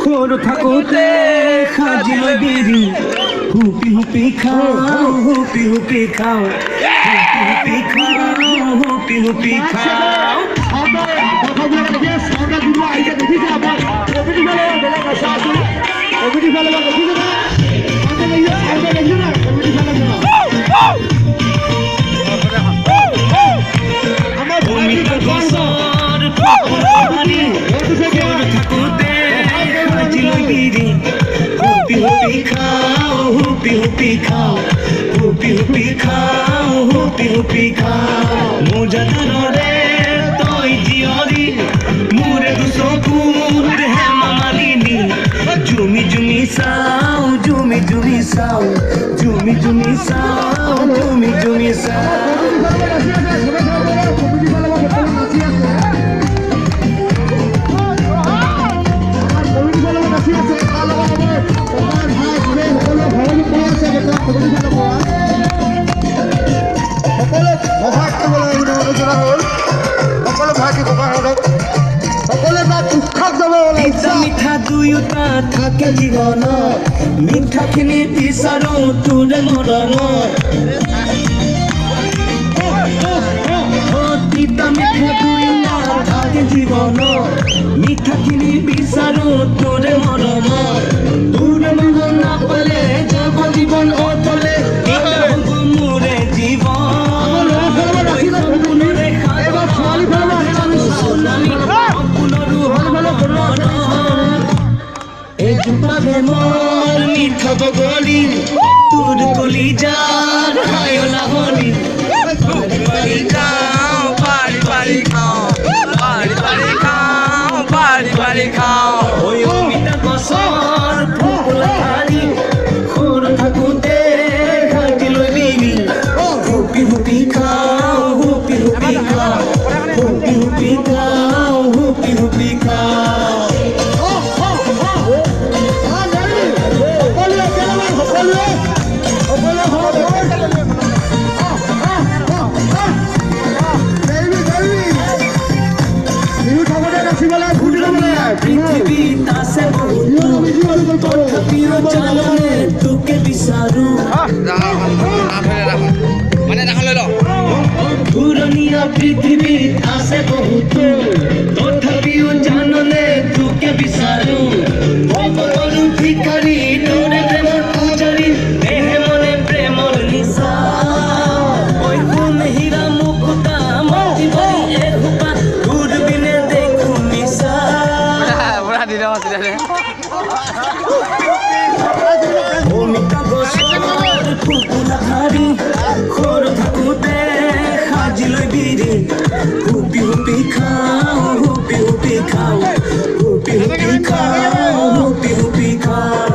খোর থাকোতে খাজিল বিড়ি হুপি হুপি খাও হুপি হুপি খাও হুপি হুপি খাও হুপি হুপি খাও হুপি হুপি খাও হুপি হুপি খাও হুপি হুপি খাও মোজাদারে তই জিয়রি মুরে দুসকুর হে মামালিনি জুমি জুমি সাও জুমি জুমি সাও জুমি জুমি সাও জুমি জুমি সাও মিঠা দুয়োটা থাকে জীৱন মিঠাখিনি বিচাৰো তোৰে মৰণ তিতা মিঠা দুয়োটা থাকে জীৱন মিঠাখিনি বিচাৰো তোৰে মৰণ তোৰে মৰণ নাপালে যাব জীৱন অতলে মোৰে জীৱন মোর মিঠা বগলি তোর কলি যার হায়লা হলি বাড়ি খাও বাড়ি বাড়ি খাও বাড়ি বাড়ি খাও বাড়ি বাড়ি খাও ওই অমিতা বছর ফুলা খালি খোর থাকুতে খাটি লইবি হুপি হুপি খাও হুপি হুপি খাও হুপি হুপি খাও হুপি হুপি খাও পৃথিবীত আছে তথাপিও জানে তোকে বিচাৰো পুৰণীয়া পৃথিৱীত আছে বহুত তথাপিও জাননে তোকে বিচাৰো কৰো ভিখাৰী তোৰে প্ৰেমৰ পূজাৰী দেহে মনে প্ৰেমৰ নিচা ঐ কোন হীৰা মুকুতা মাটি ভৰি এসোপা দূৰবিনে দেখো মিছা অমিতা গছৰ ফুপুলা শাৰী খোৰ থাকোতে সাজি লৈ বিৰি হুপি হুপি খাও হুপি হুপি খাও হুপি হুপি খাও হুপি হুপি খাও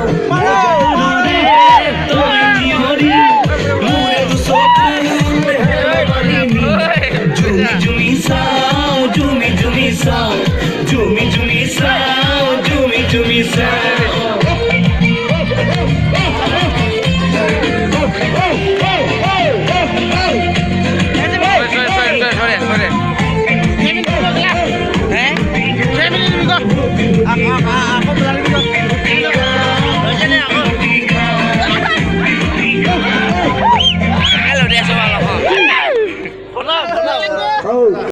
জুমি জুমি সাও জুমি জুমি সাও জুমি জুমি সাও জুমি জুমি সাও